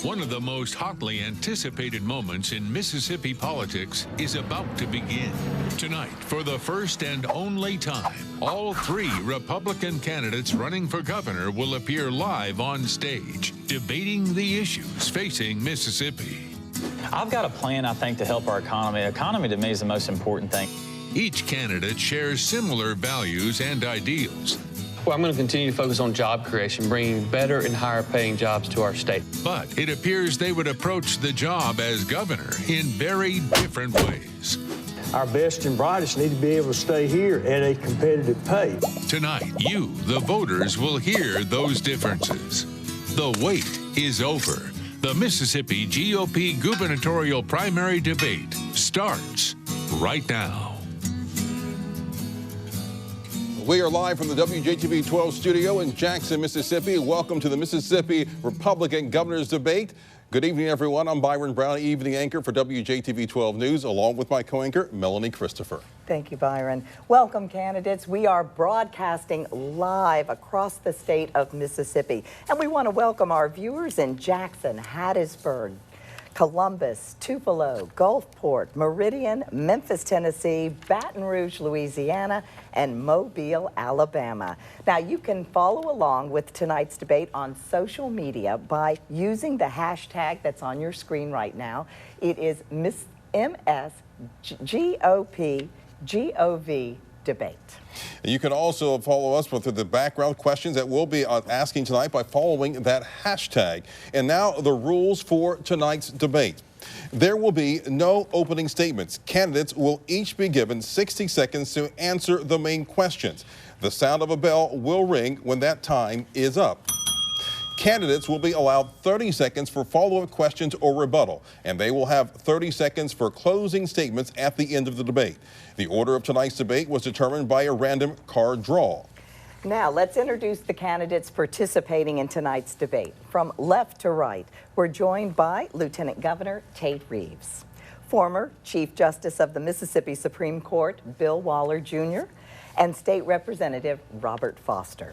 One of the most hotly anticipated moments in Mississippi politics is about to begin. Tonight, for the first and only time, all three Republican candidates running for governor will appear live on stage, debating the issues facing Mississippi. I've got a plan, I think, to help our economy. Economy, to me, is the most important thing. Each candidate shares similar values and ideals. Well, I'm going to continue to focus on job creation, bringing better and higher paying jobs to our state. But it appears they would approach the job as governor in very different ways. Our best and brightest need to be able to stay here at a competitive pay. Tonight, you, the voters, will hear those differences. The wait is over. The Mississippi GOP gubernatorial primary debate starts right now. We are live from the WJTV 12 studio in Jackson, Mississippi. Welcome to the Mississippi Republican Governor's Debate. Good evening, everyone. I'm Byron Brown, evening anchor for WJTV 12 News, along with my co-anchor, Melanie Christopher. Thank you, Byron. Welcome, candidates. We are broadcasting live across the state of Mississippi, and we want to welcome our viewers in Jackson, Hattiesburg, Columbus, Tupelo, Gulfport, Meridian, Memphis, Tennessee, Baton Rouge, Louisiana, and Mobile, Alabama. Now, you can follow along with tonight's debate on social media by using the hashtag that's on your screen right now. It is MSGOPGOV debate. You can also follow us with the background questions that we'll be asking tonight by following that hashtag. And now the rules for tonight's debate. There will be no opening statements. Candidates will each be given 60 seconds to answer the main questions. The sound of a bell will ring when that time is up. Candidates will be allowed 30 seconds for follow-up questions or rebuttal, and they will have 30 seconds for closing statements at the end of the debate. The order of tonight's debate was determined by a random card draw. Now, let's introduce the candidates participating in tonight's debate. From left to right, we're joined by Lieutenant Governor Tate Reeves, former Chief Justice of the Mississippi Supreme Court, Bill Waller, Jr., and State Representative Robert Foster.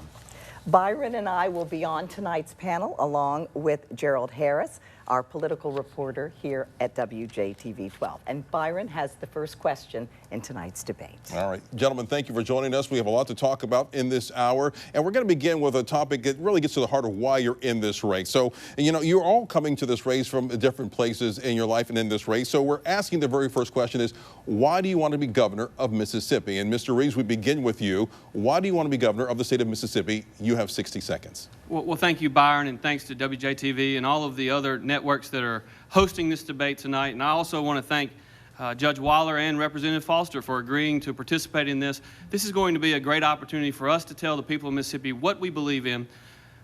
Byron and I will be on tonight's panel along with Gerald Harris, our political reporter here at WJTV 12. And Byron has the first question in tonight's debate. All right, gentlemen, thank you for joining us. We have a lot to talk about in this hour, and we're going to begin with a topic that really gets to the heart of why you're in this race. So, you know, you're all coming to this race from different places in your life and in this race. So we're asking the very first question is, why do you want to be governor of Mississippi? And Mr. Reeves, we begin with you. Why do you want to be governor of the state of Mississippi? You have 60 seconds. Well, thank you, Byron, and thanks to WJTV and all of the other networks that are hosting this debate tonight. And I also want to thank Judge Waller and Representative Foster for agreeing to participate in this. This is going to be a great opportunity for us to tell the people of Mississippi what we believe in.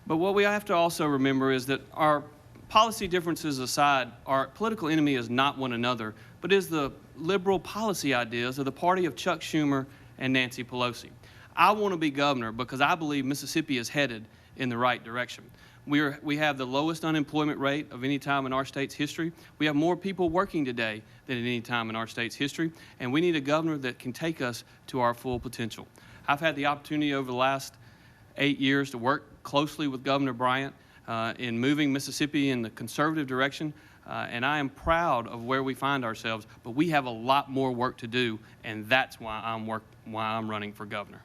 But what we have to also remember is that our policy differences aside, our political enemy is not one another, but is the liberal policy ideas of the party of Chuck Schumer and Nancy Pelosi. I want to be governor because I believe Mississippi is headed in the right direction. We have the lowest unemployment rate of any time in our state's history. We have more people working today than at any time in our state's history, and we need a governor that can take us to our full potential. I've had the opportunity over the last 8 years to work closely with Governor Bryant in moving Mississippi in the conservative direction, and I am proud of where we find ourselves, but we have a lot more work to do, and that's why I'm running for governor.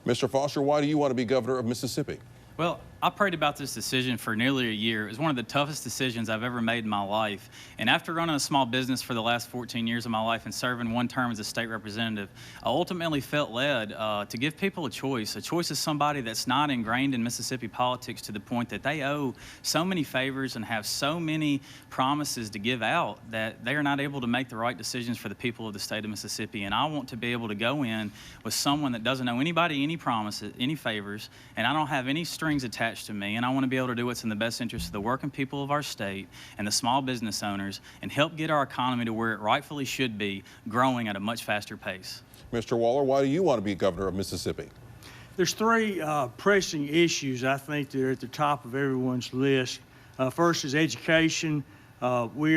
Mr. Foster, why do you want to be governor of Mississippi? Well, I prayed about this decision for nearly a year. It was one of the toughest decisions I've ever made in my life. And after running a small business for the last 14 years of my life and serving one term as a state representative, I ultimately felt led to give people a choice. A choice is somebody that's not ingrained in Mississippi politics to the point that they owe so many favors and have so many promises to give out that they are not able to make the right decisions for the people of the state of Mississippi. And I want to be able to go in with someone that doesn't owe anybody any promises, any favors, and I don't have any strings attached to me, and I want to be able to do what's in the best interest of the working people of our state and the small business owners and help get our economy to where it rightfully should be, growing at a much faster pace. Mr. Waller, why do you want to be governor of Mississippi? There's three pressing issues I think that are at the top of everyone's list. First is education. We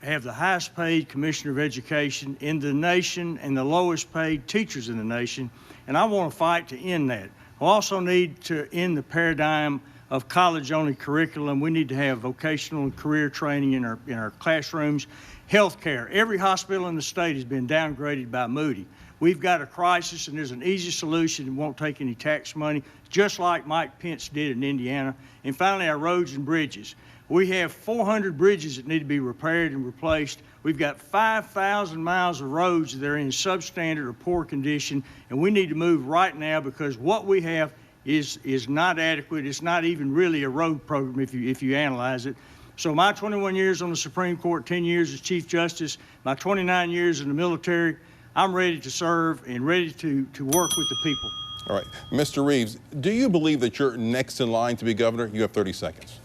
have the highest paid commissioner of education in the nation and the lowest paid teachers in the nation, and I want to fight to end that. We also need to end the paradigm of college-only curriculum. We need to have vocational and career training in our classrooms. Healthcare. Every hospital in the state has been downgraded by Moody. We've got a crisis, and there's an easy solution. It won't take any tax money, just like Mike Pence did in Indiana. And finally, our roads and bridges. We have 400 bridges that need to be repaired and replaced. We've got 5,000 miles of roads that are in substandard or poor condition, and we need to move right now because what we have is not adequate. It's not even really a road program if you analyze it. So my 21 years on the Supreme Court, 10 years as Chief Justice, my 29 years in the military, I'm ready to serve and ready to work with the people. All right. Mr. Reeves, do you believe that you're next in line to be governor? You have 30 seconds.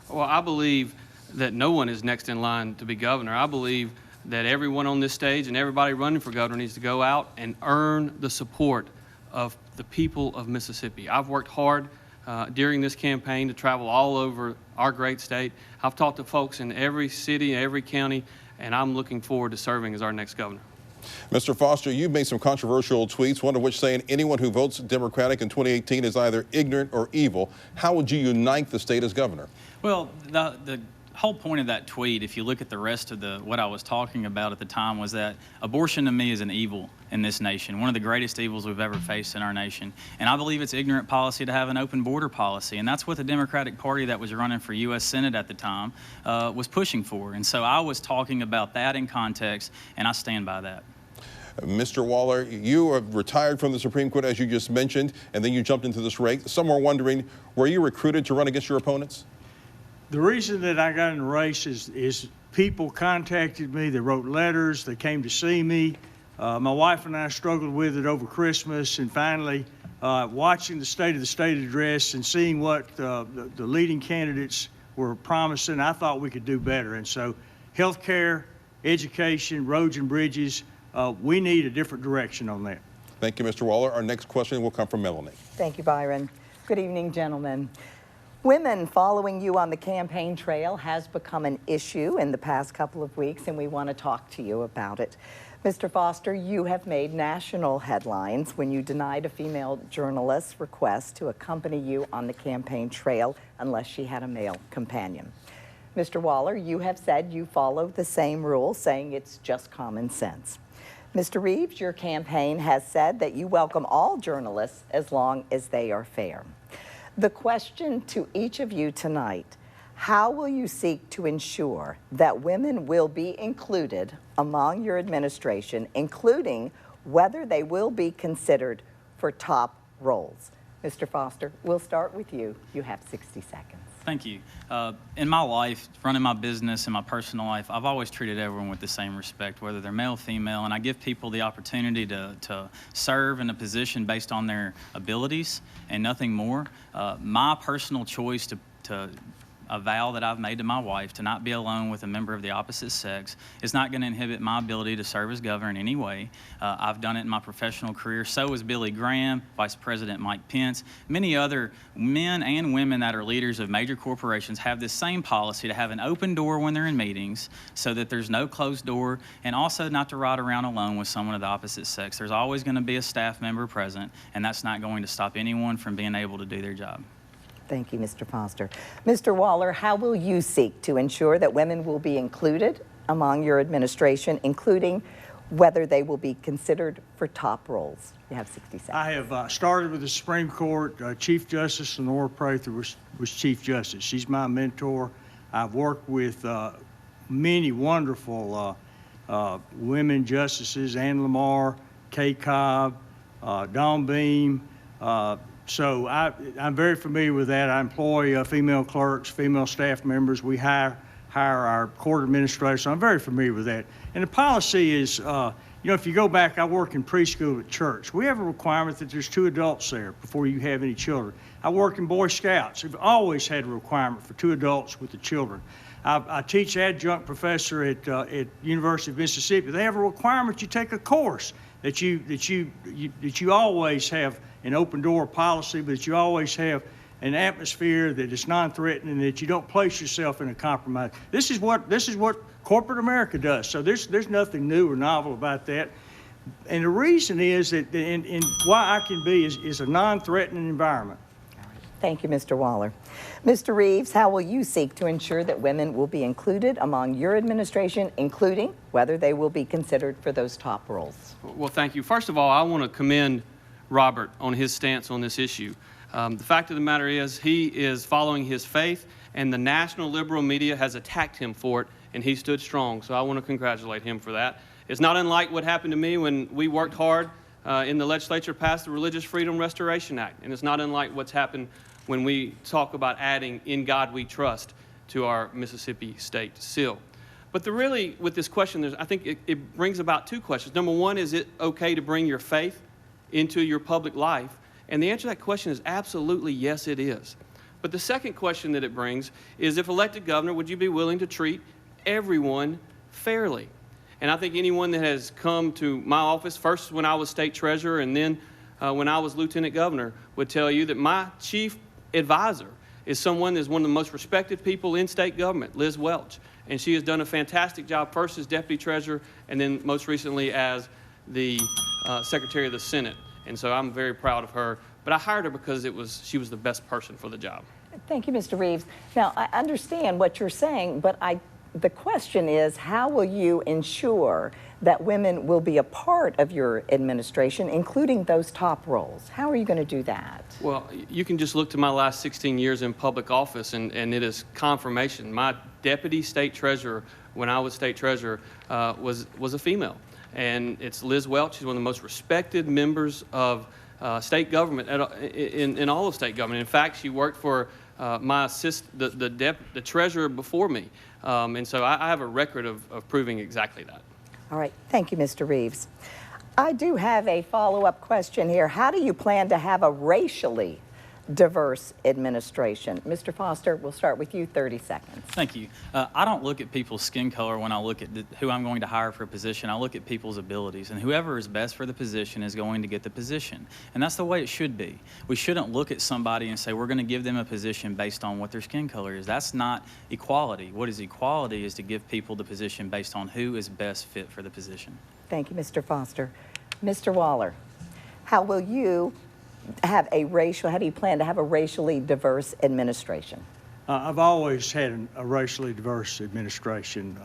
Well, I believe that no one is next in line to be governor. I believe that everyone on this stage and everybody running for governor needs to go out and earn the support of the people of Mississippi. I've worked hard during this campaign to travel all over our great state. I've talked to folks in every city, every county, and I'm looking forward to serving as our next governor. Mr. Foster, you've made some controversial tweets, one of which saying anyone who votes Democratic in 2018 is either ignorant or evil. How would you unite the state as governor? Well, the whole point of that tweet, if you look at the rest of what I was talking about at the time, was that abortion to me is an evil in this nation, one of the greatest evils we've ever faced in our nation. And I believe it's ignorant policy to have an open border policy. And that's what the Democratic Party that was running for U.S. Senate at the time was pushing for. And so I was talking about that in context, and I stand by that. Mr. Waller, you are retired from the Supreme Court, as you just mentioned, and then you jumped into this race. Some are wondering, were you recruited to run against your opponents? The reason that I got in the race is people contacted me, they wrote letters, they came to see me. My wife and I struggled with it over Christmas, and finally, watching the State Address and seeing what the leading candidates were promising, I thought we could do better. And so health care, education, roads and bridges, we need a different direction on that. Thank you, Mr. Waller. Our next question will come from Melanie. Thank you, Byron. Good evening, gentlemen. Women following you on the campaign trail has become an issue in the past couple of weeks, and we want to talk to you about it. Mr. Foster, you have made national headlines when you denied a female journalist's request to accompany you on the campaign trail unless she had a male companion. Mr. Waller, you have said you follow the same rule, saying it's just common sense. Mr. Reeves, your campaign has said that you welcome all journalists as long as they are fair. The question to each of you tonight, how will you seek to ensure that women will be included among your administration, including whether they will be considered for top roles? Mr. Foster, we'll start with you. You have 60 seconds. Thank you. In my life, running my business and my personal life, I've always treated everyone with the same respect, whether they're male, female, and I give people the opportunity to serve in a position based on their abilities and nothing more. My personal choice to a vow that I've made to my wife to not be alone with a member of the opposite sex is not going to inhibit my ability to serve as governor in any way. I've done it in my professional career. So has Billy Graham, Vice President Mike Pence. Many other men and women that are leaders of major corporations have this same policy to have an open door when they're in meetings so that there's no closed door, and also not to ride around alone with someone of the opposite sex. There's always going to be a staff member present, and that's not going to stop anyone from being able to do their job. Thank you, Mr. Foster. Mr. Waller, how will you seek to ensure that women will be included among your administration, including whether they will be considered for top roles? You have 60 seconds. I have started with the Supreme Court. Chief Justice Lenora Prather was Chief Justice. She's my mentor. I've worked with many wonderful women justices, Ann Lamar, Kay Cobb, Dawn Beam. So I'm very familiar with that. I employ female clerks, female staff members. We hire our court administrators. So I'm very familiar with that. And the policy is, you know, if you go back, I work in preschool at church. We have a requirement that there's 2 adults there before you have any children. I work in Boy Scouts. We've always had a requirement for 2 adults with the children. I teach adjunct professor at University of Mississippi. They have a requirement you take a course that you always have an open door policy, but you always have an atmosphere that is non-threatening, that you don't place yourself in a compromise. This is what corporate America does. So there's nothing new or novel about that. And the reason is that, and why I can be is a non-threatening environment. Thank you, Mr. Waller. Mr. Reeves, how will you seek to ensure that women will be included among your administration, including whether they will be considered for those top roles? Well, thank you. First of all, I want to commend Robert on his stance on this issue. The fact of the matter is he is following his faith, and the national liberal media has attacked him for it, and he stood strong. So I want to congratulate him for that. It's not unlike what happened to me when we worked hard in the legislature, passed the Religious Freedom Restoration Act, and it's not unlike what's happened when we talk about adding "In God We Trust" to our Mississippi state seal. But really, with this question, I think it brings about two questions. Number one, is it okay to bring your faith into your public life? And the answer to that question is absolutely yes, it is. But the second question that it brings is, if elected governor, would you be willing to treat everyone fairly? And I think anyone that has come to my office, first when I was state treasurer and then when I was lieutenant governor, would tell you that my chief advisor is someone that's one of the most respected people in state government, Liz Welch. And she has done a fantastic job, first as deputy treasurer and then most recently as the secretary of the Senate. And so I'm very proud of her. But I hired her because she was the best person for the job. Thank you, Mr. Reeves. Now, I understand what you're saying, but the question is, how will you ensure that women will be a part of your administration, including those top roles? How are you going to do that? Well, you can just look to my last 16 years in public office, and it is confirmation. My deputy state treasurer, when I was state treasurer, was a female. And it's Liz Welch. She's one of the most respected members of state government in all of state government. In fact, she worked for the treasurer before me. And so I have a record of proving exactly that. All right. Thank you, Mr. Reeves. I do have a follow-up question here. How do you plan to have a racially diverse administration? Mr. Foster, we'll start with you, 30 seconds. Thank you. I don't look at people's skin color when I look at who I'm going to hire for a position. I look at people's abilities, and whoever is best for the position is going to get the position. And that's the way it should be. We shouldn't look at somebody and say we're going to give them a position based on what their skin color is. That's not equality. What is equality is to give people the position based on who is best fit for the position. Thank you, Mr. Foster. Mr. Waller, how do you plan to have a racially diverse administration? I've always had a racially diverse administration.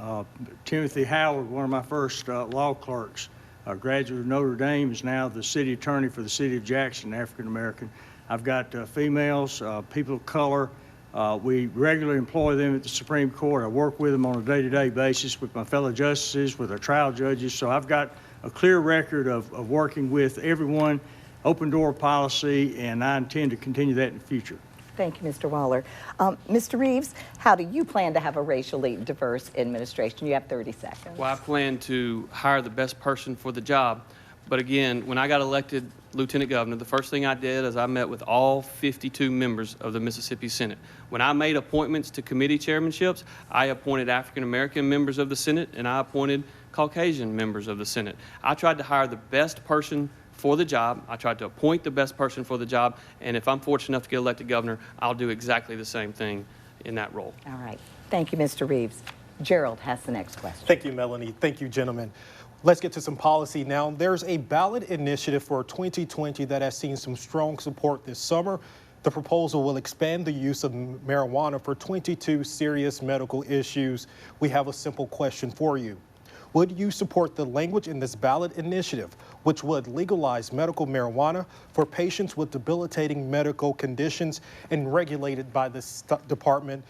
Timothy Howard, one of my first law clerks, a graduate of Notre Dame, is now the city attorney for the city of Jackson, African American. I've got females, people of color. We regularly employ them at the Supreme Court. I work with them on a day-to-day basis with my fellow justices, with our trial judges. So I've got a clear record of working with everyone, open door policy, and I intend to continue that in the future. Thank you, Mr. Waller. Mr. Reeves, how do you plan to have a racially diverse administration? You have 30 seconds. Well, I plan to hire the best person for the job. But again, when I got elected lieutenant governor, the first thing I did is I met with all 52 members of the Mississippi Senate. When I made appointments to committee chairmanships, I appointed African-American members of the Senate, and I appointed Caucasian members of the Senate. I tried to hire the best person for the job. I tried to appoint the best person for the job, and if I'm fortunate enough to get elected governor, I'll do exactly the same thing in that role. All right. Thank you, Mr. Reeves. Gerald has the next question. Thank you, Melanie. Thank you, gentlemen. Let's get to some policy now. There's a ballot initiative for 2020 that has seen some strong support this summer. The proposal will expand the use of marijuana for 22 serious medical issues. We have a simple question for you. Would you support the language in this ballot initiative, which would legalize medical marijuana for patients with debilitating medical conditions and regulated by the State Department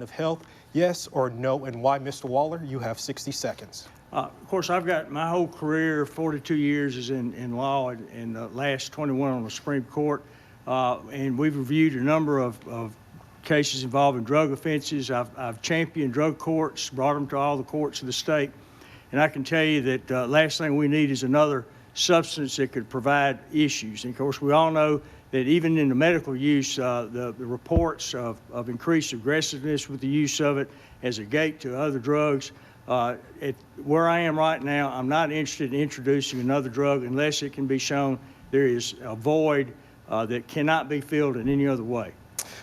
of Health? Yes or no, and why? Mr. Waller, you have 60 seconds. Of course, I've got my whole career, 42 years is in law, and the last 21 on the Supreme Court. And we've reviewed a number of cases involving drug offenses. I've championed drug courts, brought them to all the courts of the state. And I can tell you that last thing we need is another substance that could provide issues. And of course, we all know that even in the medical use, the reports of increased aggressiveness with the use of it as a gate to other drugs. Where I am right now, I'm not interested in introducing another drug unless it can be shown there is a void that cannot be filled in any other way.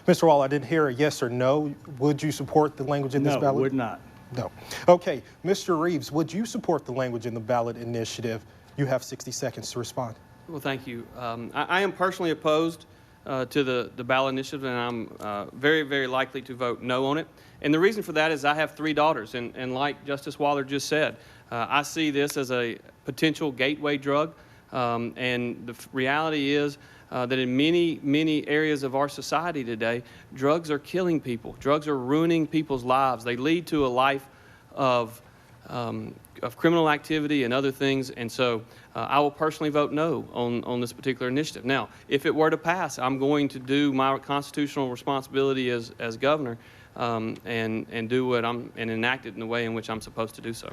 Mr. Waller, I didn't hear a yes or no. Would you support the language in this ballot? No, would not. No. Okay. Mr. Reeves, would you support the language in the ballot initiative? You have 60 seconds to respond. Well, thank you. I am personally opposed to the ballot initiative, and I'm very, very likely to vote no on it. And the reason for that is I have 3 daughters, and like Justice Waller just said, I see this as a potential gateway drug, and the reality is that in many, many areas of our society today, drugs are killing people. Drugs are ruining people's lives. They lead to a life of criminal activity and other things, and so I will personally vote no on this particular initiative. Now, if it were to pass, I'm going to do my constitutional responsibility as governor and do what and enact it in the way in which I'm supposed to do so.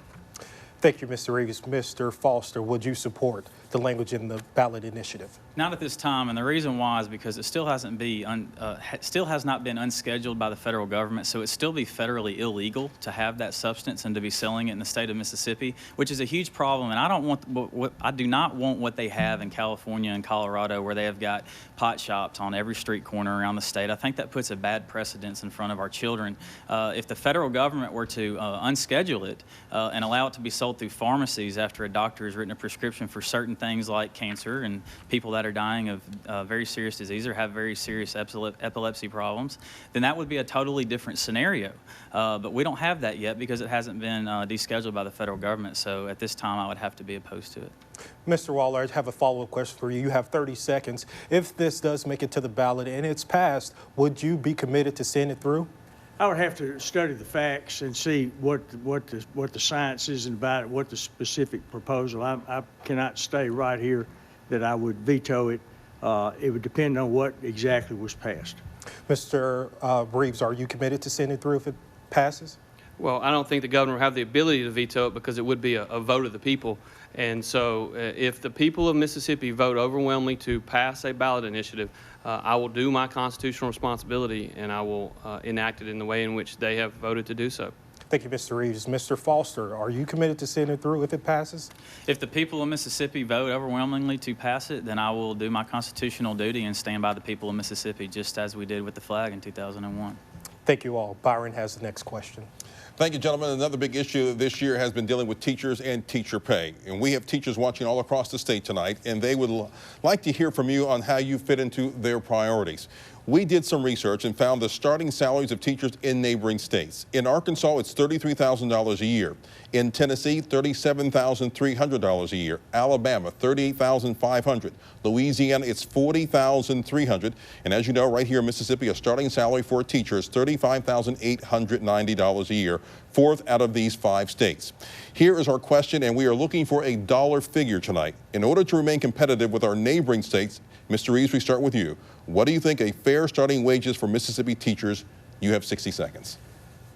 Thank you, Mr. Reeves. Mr. Foster, would you support the language in the ballot initiative? Not at this time, and the reason why is because it still has not been unscheduled by the federal government, so it'd still be federally illegal to have that substance and to be selling it in the state of Mississippi, which is a huge problem. And I do not want what they have in California and Colorado, where they have got pot shops on every street corner around the state. I think that puts a bad precedence in front of our children. If the federal government were to unschedule it and allow it to be sold through pharmacies after a doctor has written a prescription for certain things like cancer and people that are dying of very serious disease or have very serious epilepsy problems, then that would be a totally different scenario. But we don't have that yet because it hasn't been descheduled by the federal government. So at this time, I would have to be opposed to it. Mr. Waller, I have a follow-up question for you. You have 30 seconds. If this does make it to the ballot and it's passed, would you be committed to seeing it through? I would have to study the facts and see what the science is about it, what the specific proposal. I cannot stay right here that I would veto it. It would depend on what exactly was passed. Mr. Reeves, are you committed to seeing it through if it passes? Well, I don't think the governor will have the ability to veto it because it would be a vote of the people. And so if the people of Mississippi vote overwhelmingly to pass a ballot initiative, I will do my constitutional responsibility and I will enact it in the way in which they have voted to do so. Thank you, Mr. Reeves. Mr. Foster, are you committed to seeing it through if it passes? If the people of Mississippi vote overwhelmingly to pass it, then I will do my constitutional duty and stand by the people of Mississippi, just as we did with the flag in 2001. Thank you all. Byron has the next question. Thank you, gentlemen. Another big issue this year has been dealing with teachers and teacher pay. And we have teachers watching all across the state tonight, and they would like to hear from you on how you fit into their priorities. We did some research and found the starting salaries of teachers in neighboring states. In Arkansas, it's $33,000 a year. In Tennessee, $37,300 a year. Alabama, $38,500. Louisiana, it's $40,300. And as you know, right here in Mississippi, a starting salary for a teacher is $35,890 a year, fourth out of these 5 states. Here is our question, and we are looking for a dollar figure tonight. In order to remain competitive with our neighboring states, Mr. Reeves, we start with you. What do you think a fair starting wages for Mississippi teachers? You have 60 seconds.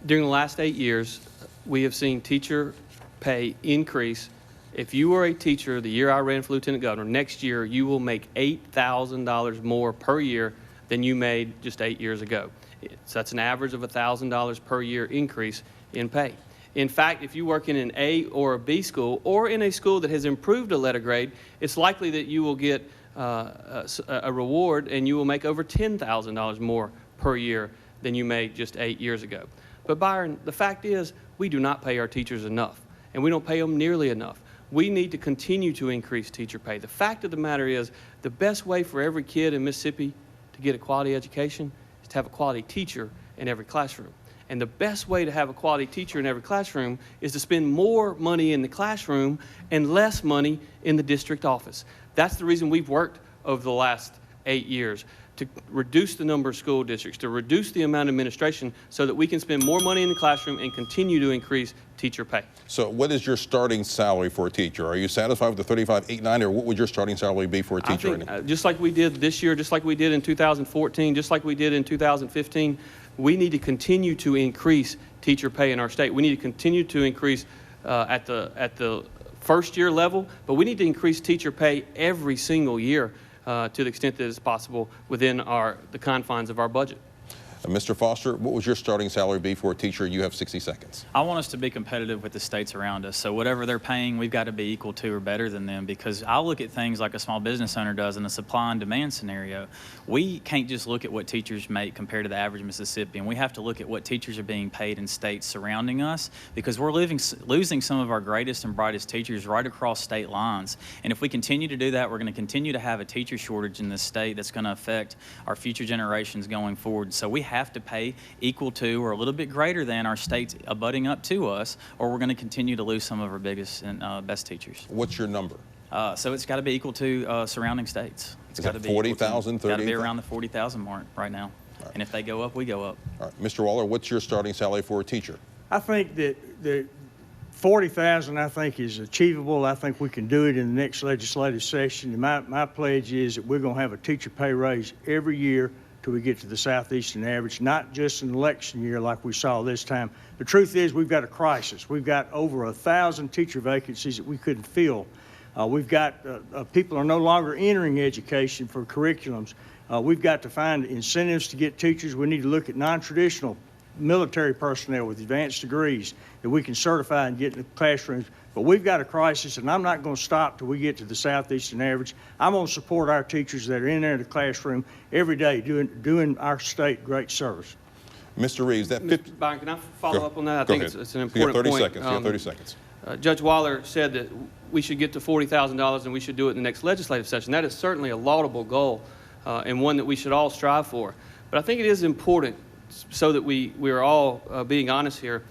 During the last 8 years, we have seen teacher pay increase. If you were a teacher the year I ran for lieutenant governor, next year you will make $8,000 more per year than you made just 8 years ago. So that's an average of $1,000 per year increase in pay. In fact, if you work in an A or a B school or in a school that has improved a letter grade, it's likely that you will get a reward and you will make over $10,000 more per year than you made just 8 years ago. But Byron, the fact is we do not pay our teachers enough, and we don't pay them nearly enough. We need to continue to increase teacher pay. The fact of the matter is the best way for every kid in Mississippi to get a quality education is to have a quality teacher in every classroom. And the best way to have a quality teacher in every classroom is to spend more money in the classroom and less money in the district office. That's the reason we've worked over the last 8 years to reduce the number of school districts, to reduce the amount of administration so that we can spend more money in the classroom and continue to increase teacher pay. So what is your starting salary for a teacher? Are you satisfied with the $35,890, or what would your starting salary be for a teacher? I think, just like we did this year, just like we did in 2014, just like we did in 2015, we need to continue to increase teacher pay in our state. We need to continue to increase at the first year level, but we need to increase teacher pay every single year to the extent that is possible within the confines of our budget. Mr. Foster, what would your starting salary be for a teacher? You have 60 seconds. I want us to be competitive with the states around us. So whatever they're paying, we've got to be equal to or better than them, because I look at things like a small business owner does in a supply and demand scenario. We can't just look at what teachers make compared to the average Mississippian. We have to look at what teachers are being paid in states surrounding us, because we're losing some of our greatest and brightest teachers right across state lines. And if we continue to do that, we're going to continue to have a teacher shortage in this state that's going to affect our future generations going forward. So we have to pay equal to or a little bit greater than our states abutting up to us, or we're going to continue to lose some of our biggest and best teachers. What's your number? So it's got to be equal to surrounding states. It's Is got that to be 40,000, 30,000? Got to be around the 40,000 mark right now. Right. And if they go up, we go up. All right. Mr. Waller, what's your starting salary for a teacher? I think that the 40,000 I think is achievable. I think we can do it in the next legislative session. And my pledge is that we're going to have a teacher pay raise every year till we get to the southeastern average, not just an election year like we saw this time. The truth is we've got a crisis. We've got over 1,000 teacher vacancies that we couldn't fill. We've got people are no longer entering education for curriculums. We've got to find incentives to get teachers. We need to look at non-traditional military personnel with advanced degrees that we can certify and get in the classrooms. But we've got a crisis, and I'm not going to stop till we get to the southeastern average. I'm going to support our teachers that are in there in the classroom every day doing our state great service. Mr. Reeves, that Mr. Byron, can I follow up on that? I think it's an important you have 30 point. seconds. You have 30 seconds. Judge Waller said that we should get to $40,000 and we should do it in the next legislative session. That is certainly a laudable goal and one that we should all strive for. But I think it is important, so that we are all being honest here,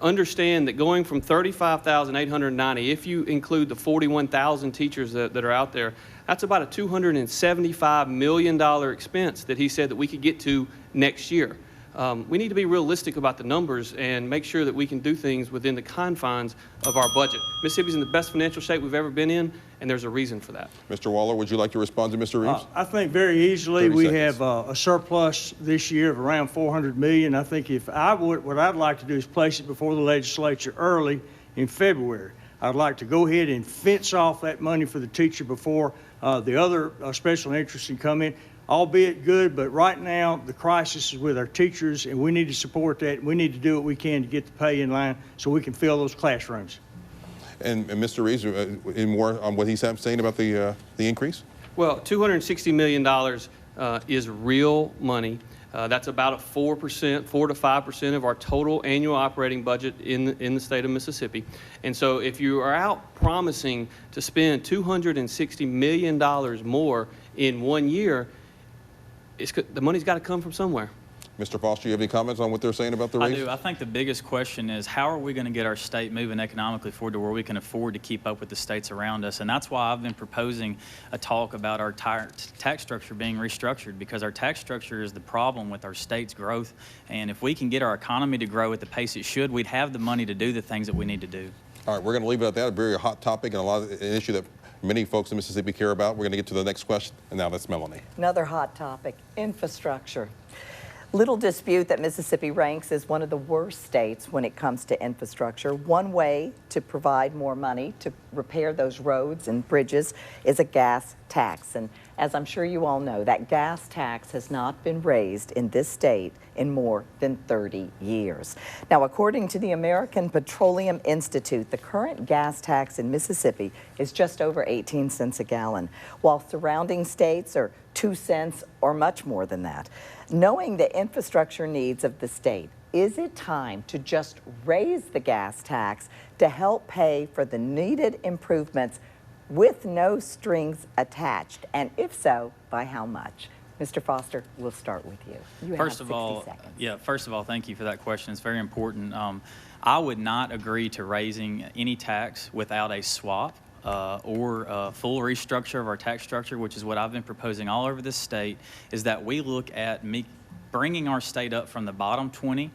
understand that going from 35,890, if you include the 41,000 teachers that are out there, that's about a $275 million expense that he said that we could get to next year. We need to be realistic about the numbers and make sure that we can do things within the confines of our budget. Mississippi's in the best financial shape we've ever been in, and there's a reason for that. Mr. Waller, would you like to respond to Mr. Reeves? I think very easily we have a surplus this year of around $400 million. I think what I'd like to do is place it before the legislature early in February. I'd like to go ahead and fence off that money for the teacher before the other special interests can come in. Albeit good, but right now the crisis is with our teachers, and we need to support that. We need to do what we can to get the pay in line so we can fill those classrooms. And Mr. Reeves, in more on what he's saying about the increase? Well, $260 million is real money. That's about a 4 to 5% of our total annual operating budget in the state of Mississippi. And so if you are out promising to spend $260 million more in 1 year, the money's got to come from somewhere. Mr. Foster, you have any comments on what they're saying about the raise? I do. I think the biggest question is, how are we going to get our state moving economically forward to where we can afford to keep up with the states around us? And that's why I've been proposing a talk about our tax structure being restructured, because our tax structure is the problem with our state's growth. And if we can get our economy to grow at the pace it should, we'd have the money to do the things that we need to do. All right, we're going to leave it at that. A very hot topic and an issue that many folks in Mississippi care about. We're going to get to the next question, and now that's Melanie. Another hot topic, infrastructure. Little dispute that Mississippi ranks as one of the worst states when it comes to infrastructure. One way to provide more money to repair those roads and bridges is a gas tax. And as I'm sure you all know, that gas tax has not been raised in this state in more than 30 years. Now, according to the American Petroleum Institute, the current gas tax in Mississippi is just over 18 cents a gallon, while surrounding states are 2 cents or much more than that. Knowing the infrastructure needs of the state, is it time to just raise the gas tax to help pay for the needed improvements with no strings attached? And if so, by how much? Mr. Foster, we'll start with you. You have 60 seconds. First of all, thank you for that question. It's very important. I would not agree to raising any tax without a swap or a full restructure of our tax structure, which is what I've been proposing all over this state, is that we look at bringing our state up from the bottom 20.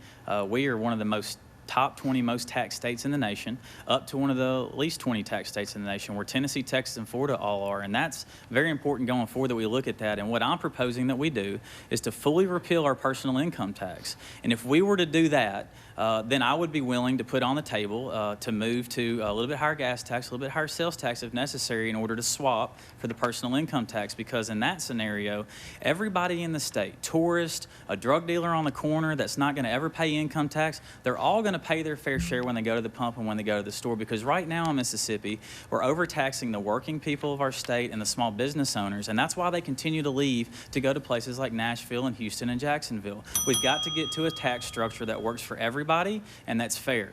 We are one of the top 20 most taxed states in the nation, up to one of the least 20 tax states in the nation, where Tennessee, Texas, and Florida all are. And that's very important going forward that we look at that. And what I'm proposing that we do is to fully repeal our personal income tax. And if we were to do that, then I would be willing to put on the table to move to a little bit higher gas tax, a little bit higher sales tax if necessary in order to swap for the personal income tax, because in that scenario, everybody in the state, tourist, a drug dealer on the corner that's not going to ever pay income tax, they're all going to pay their fair share when they go to the pump and when they go to the store, because right now in Mississippi, we're overtaxing the working people of our state and the small business owners, and that's why they continue to leave to go to places like Nashville and Houston and Jacksonville. We've got to get to a tax structure that works for everybody and that's fair.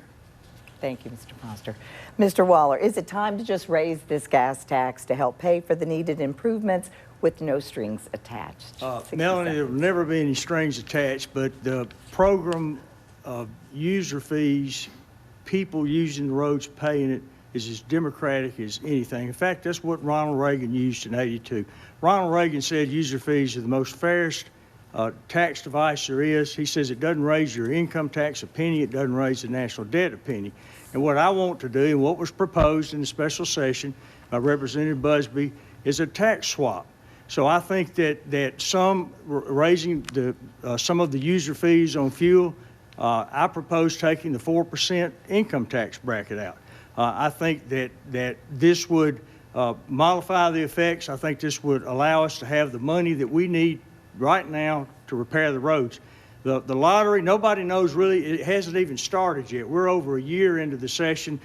Thank you, Mr. Foster. Mr. Waller, is it time to just raise this gas tax to help pay for the needed improvements with no strings attached? Melanie, there will never be any strings attached, but the program of user fees, people using the roads paying it, is as democratic as anything. In fact, that's what Ronald Reagan used in '82. Ronald Reagan said user fees are the most fairest tax device there is. He says it doesn't raise your income tax a penny, it doesn't raise the national debt a penny. And what I want to do, and what was proposed in the special session by Representative Busby, is a tax swap. So I think that raising some of the user fees on fuel, I propose taking the 4% income tax bracket out. I think that this would mollify the effects. I think this would allow us to have the money that we need right now to repair the roads. The lottery, nobody knows really, it hasn't even started yet. We're over a year into the session.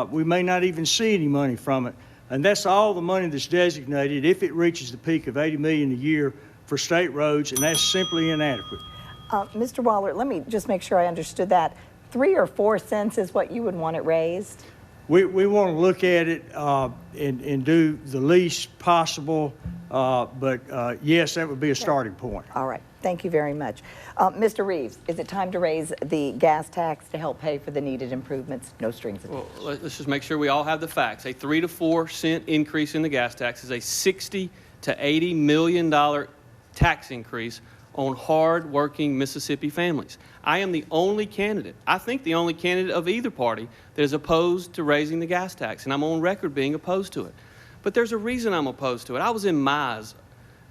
We may not even see any money from it. And that's all the money that's designated if it reaches the peak of $80 million a year for state roads, and that's simply inadequate. Mr. Waller, let me just make sure I understood that. 3 or 4 cents is what you would want it raised? We want to look at it and do the least possible, but yes, that would be a starting point. All right, thank you very much. Mr. Reeves, is it time to raise the gas tax to help pay for the needed improvements? No strings attached. Well, let's just make sure we all have the facts. A 3 to 4 cent increase in the gas tax is a $60 to $80 million tax increase on hard-working Mississippi families. I am the only candidate, I think the only candidate of either party that is opposed to raising the gas tax, and I'm on record being opposed to it. But there's a reason I'm opposed to it. I was in Mize,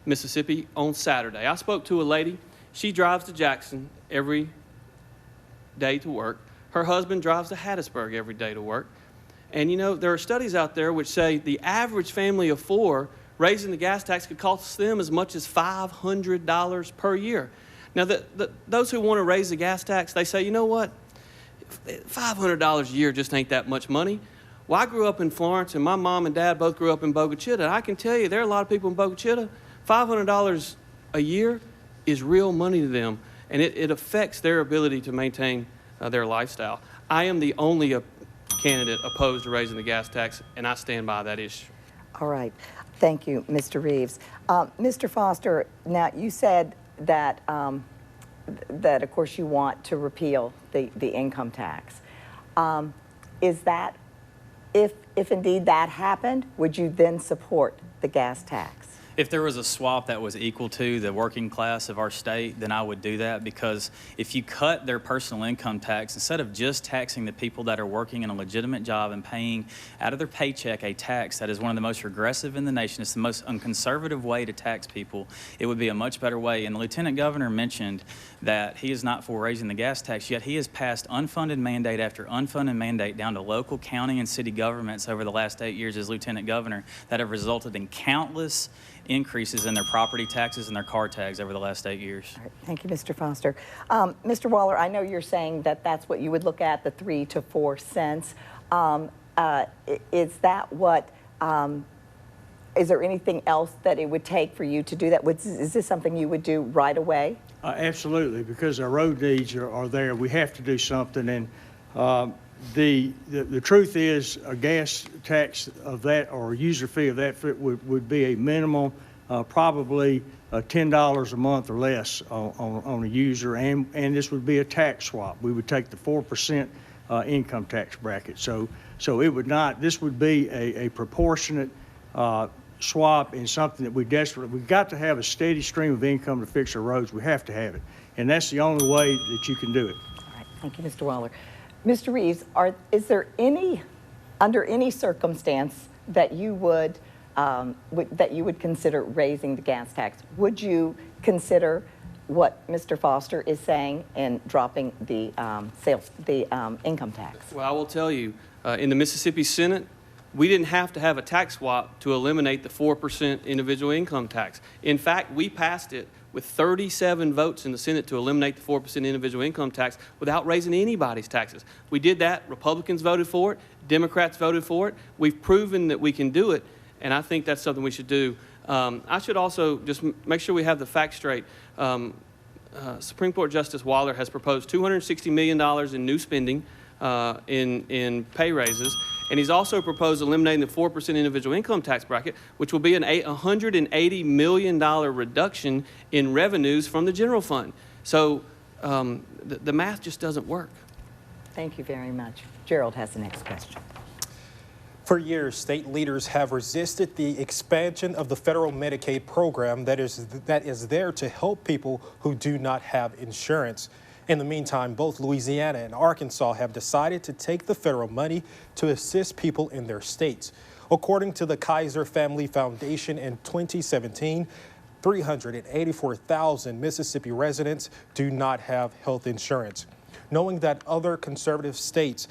Mississippi on Saturday. I spoke to a lady. She drives to Jackson every day to work. Her husband drives to Hattiesburg every day to work. And you know, there are studies out there which say the average family of 4 raising the gas tax could cost them as much as $500 per year. Now, those who want to raise the gas tax, they say, you know what, $500 a year just ain't that much money. Well, I grew up in Florence, and my mom and dad both grew up in Bogue Chitto. And I can tell you, there are a lot of people in Bogue Chitto, $500 a year is real money to them, and it affects their ability to maintain their lifestyle. I am the only candidate opposed to raising the gas tax, and I stand by that issue. All right. Thank you, Mr. Reeves. Mr. Foster, now you said that, that of course you want to repeal the income tax. Is that, if indeed that happened, would you then support the gas tax? If there was a swap that was equal to the working class of our state, then I would do that, because if you cut their personal income tax, instead of just taxing the people that are working in a legitimate job and paying out of their paycheck a tax that is one of the most regressive in the nation, it's the most unconservative way to tax people, it would be a much better way. And the Lieutenant Governor mentioned that he is not for raising the gas tax, yet he has passed unfunded mandate after unfunded mandate down to local, county, and city governments over the last 8 years as Lieutenant Governor that have resulted in countless increases in their property taxes and their car tags over the last 8 years. All right. Thank you, Mr. Foster. Mr. Waller, I know you're saying that that's what you would look at, the 3 to 4 cents. Is that what, is there anything else that it would take for you to do that? Is this something you would do right away? Absolutely, because our road needs are there. We have to do something, and the truth is a gas tax of that, or a user fee of that would be a minimum, probably $10 a month or less on a user, and this would be a tax swap. We would take the 4% income tax bracket. So it would not, this would be a proportionate swap in something that we've got to have a steady stream of income to fix our roads. We have to have it, and that's the only way that you can do it. All right, thank you, Mr. Waller. Mr. Reeves, is there under any circumstance that you would consider raising the gas tax? Would you consider what Mr. Foster is saying in dropping the income tax? Well, I will tell you, in the Mississippi Senate, we didn't have to have a tax swap to eliminate the 4% individual income tax. In fact, we passed it with 37 votes in the Senate to eliminate the 4% individual income tax without raising anybody's taxes. We did that. Republicans voted for it. Democrats voted for it. We've proven that we can do it, and I think that's something we should do. I should also just make sure we have the facts straight. Supreme Court Justice Waller has proposed $260 million in new spending in pay raises, and he's also proposed eliminating the 4% individual income tax bracket, which will be an $180 million reduction in revenues from the general fund. So the math just doesn't work. Thank you very much. Gerald has the next question. For years, state leaders have resisted the expansion of the federal Medicaid program that is there to help people who do not have insurance. In the meantime, both Louisiana and Arkansas have decided to take the federal money to assist people in their states. According to the Kaiser Family Foundation in 2017, 384,000 Mississippi residents do not have health insurance. Knowing that other conservative states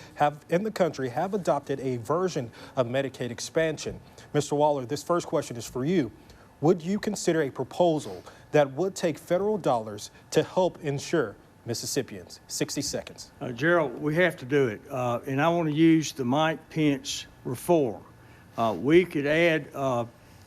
in the country have adopted a version of Medicaid expansion. Mr. Waller, this first question is for you. Would you consider a proposal that would take federal dollars to help insure Mississippians? 60 seconds. Gerald, we have to do it. And I want to use the Mike Pence reform. We could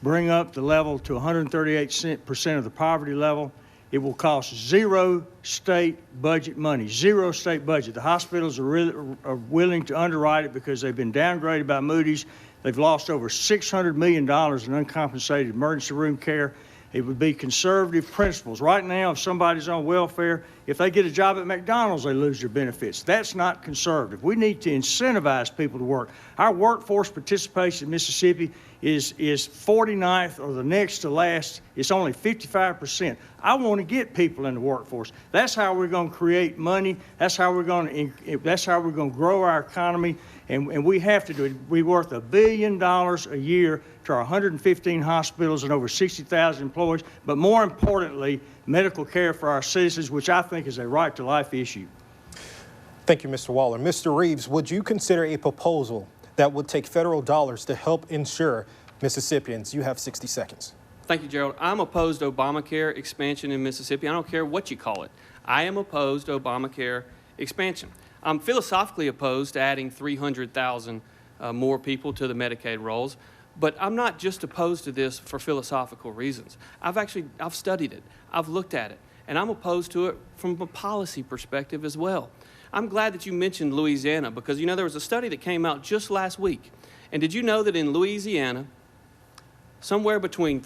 bring up the level to 138% of the poverty level. It will cost zero state budget money, zero state budget. The hospitals are willing to underwrite it because they've been downgraded by Moody's. They've lost over $600 million in uncompensated emergency room care. It would be conservative principles. Right now, if somebody's on welfare, if they get a job at McDonald's, they lose their benefits. That's not conservative. We need to incentivize people to work. Our workforce participation in Mississippi is 49th or the next to last. It's only 55%. I want to get people in the workforce. That's how we're going to create money. That's how we're going to grow our economy. And we have to do it. We're worth $1 billion a year to our 115 hospitals and over 60,000 employees. But more importantly, medical care for our citizens, which I think is a right to life issue. Thank you, Mr. Waller. Mr. Reeves, would you consider a proposal that would take federal dollars to help insure Mississippians? You have 60 seconds. Thank you, Gerald. I'm opposed to Obamacare expansion in Mississippi. I don't care what you call it. I am opposed to Obamacare expansion. I'm philosophically opposed to adding 300,000 more people to the Medicaid rolls, but I'm not just opposed to this for philosophical reasons. I've studied it, I've looked at it, and I'm opposed to it from a policy perspective as well. I'm glad that you mentioned Louisiana because, you know, there was a study that came out just last week, and did you know that in Louisiana, somewhere between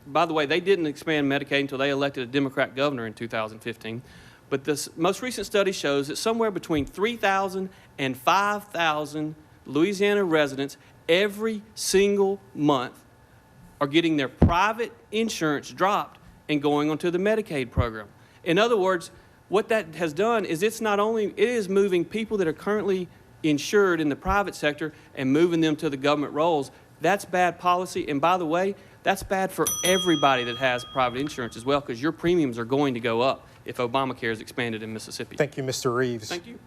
by the way, they didn't expand Medicaid until they elected a Democrat governor in 2015, but this most recent study shows that somewhere between 3,000 and 5,000 Louisiana residents every single month are getting their private insurance dropped and going onto the Medicaid program. In other words, what that has done is it is moving people that are currently insured in the private sector and moving them to the government rolls. That's bad policy, and by the way, that's bad for everybody that has private insurance as well, because your premiums are going to go up if Obamacare is expanded in Mississippi. Thank you, Mr. Reeves. Thank you.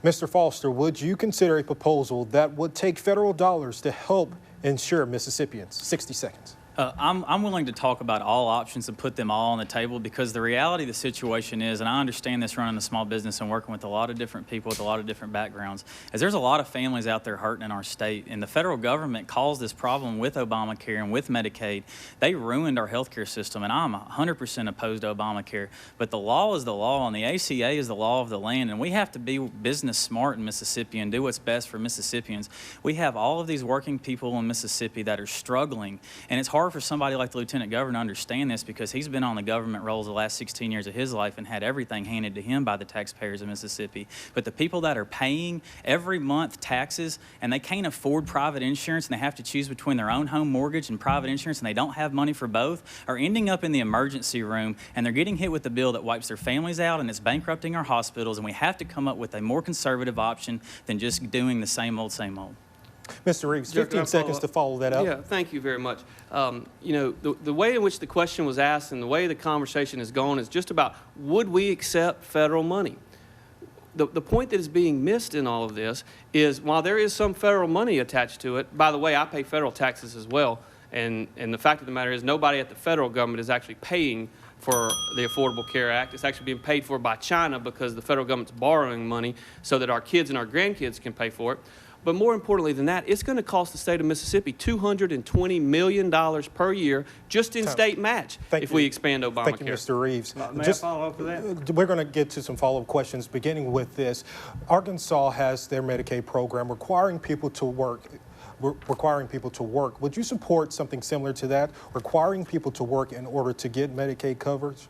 Mr. Foster, would you consider a proposal that would take federal dollars to help insure Mississippians? 60 seconds. I'm willing to talk about all options and put them all on the table because the reality of the situation is, and I understand this running a small business and working with a lot of different people with a lot of different backgrounds, is there's a lot of families out there hurting in our state. And the federal government caused this problem with Obamacare and with Medicaid. They ruined our healthcare system, and I'm 100% opposed to Obamacare. But the law is the law, and the ACA is the law of the land, and we have to be business smart in Mississippi and do what's best for Mississippians. We have all of these working people in Mississippi that are struggling, and it's hard for somebody like the Lieutenant Governor to understand this because he's been on the government rolls the last 16 years of his life and had everything handed to him by the taxpayers of Mississippi. But the people that are paying every month taxes and they can't afford private insurance and they have to choose between their own home mortgage and private insurance and they don't have money for both are ending up in the emergency room and they're getting hit with the bill that wipes their families out and it's bankrupting our hospitals, and we have to come up with a more conservative option than just doing the same old, same old. Mr. Reeves, Sir, can I 15 seconds to follow that up. Yeah, thank you very much. You know, the way in which the question was asked and the way the conversation has gone is just about, would we accept federal money? The point that is being missed in all of this is, while there is some federal money attached to it, by the way, I pay federal taxes as well, and the fact of the matter is nobody at the federal government is actually paying for the Affordable Care Act. It's actually being paid for by China because the federal government's borrowing money so that our kids and our grandkids can pay for it. But more importantly than that, it's going to cost the state of Mississippi $220 million per year just in state match if we expand Obamacare. Thank you, Mr. Reeves. May I follow up with that? We're going to get to some follow-up questions, beginning with this. Arkansas has their Medicaid program requiring people to work. Would you support something similar to that, requiring people to work in order to get Medicaid coverage?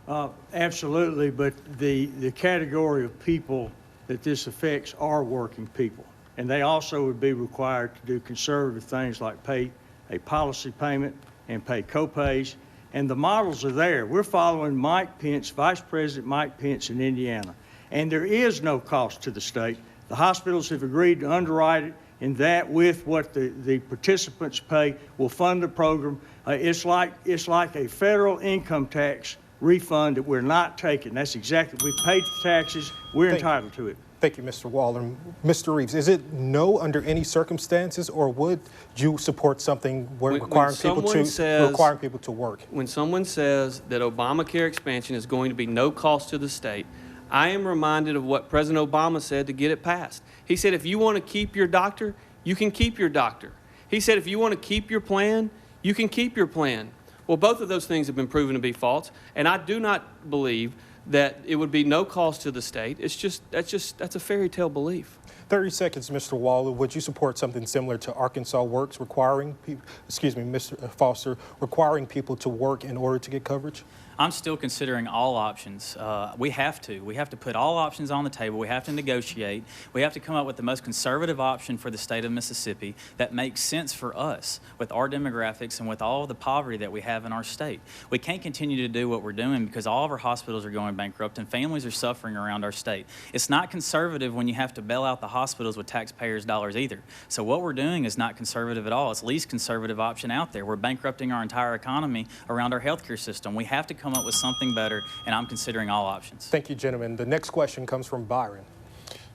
Absolutely, but the category of people that this affects are working people. And they also would be required to do conservative things like pay a policy payment and pay co-pays. And the models are there. We're following Mike Pence, Vice President Mike Pence in Indiana. And there is no cost to the state. The hospitals have agreed to underwrite it, and that with what the participants pay will fund the program. It's like a federal income tax refund that we're not taking. That's exactly, we paid the taxes, we're entitled to it. Thank you, Mr. Waller. Mr. Reeves, is it no under any circumstances, or would you support something where requiring people to work? When someone says that Obamacare expansion is going to be no cost to the state, I am reminded of what President Obama said to get it passed. He said, if you want to keep your doctor, you can keep your doctor. He said, if you want to keep your plan, you can keep your plan. Well, both of those things have been proven to be false, and I do not believe that it would be no cost to the state. That's a fairy tale belief. 30 seconds, Mr. Waller. Would you support something similar to Arkansas Works, requiring people, Mr. Foster, requiring people to work in order to get coverage? I'm still considering all options. We have to put all options on the table. We have to negotiate. We have to come up with the most conservative option for the state of Mississippi that makes sense for us with our demographics and with all the poverty that we have in our state. We can't continue to do what we're doing because all of our hospitals are going bankrupt and families are suffering around our state. It's not conservative when you have to bail out the hospitals with taxpayers' dollars either. So what we're doing is not conservative at all. It's the least conservative option out there. We're bankrupting our entire economy around our healthcare system. We have to come up with something better, and I'm considering all options. Thank you, gentlemen. The next question comes from Byron.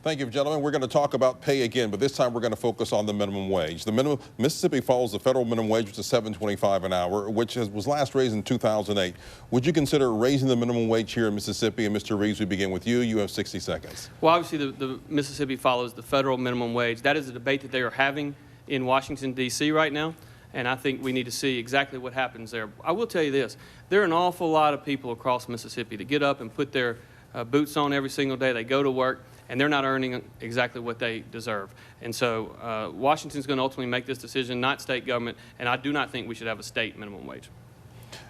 Thank you, gentlemen. We're going to talk about pay again, but this time we're going to focus on the minimum wage. Mississippi follows the federal minimum wage, which is $7.25 an hour, which was last raised in 2008. Would you consider raising the minimum wage here in Mississippi? And Mr. Reeves, we begin with you. You have 60 seconds. Well, obviously, the Mississippi follows the federal minimum wage. That is a debate that they are having in Washington, D.C. right now, and I think we need to see exactly what happens there. I will tell you this. There are an awful lot of people across Mississippi that get up and put their boots on every single day. They go to work, and they're not earning exactly what they deserve. And so Washington's going to ultimately make this decision, not state government, and I do not think we should have a state minimum wage.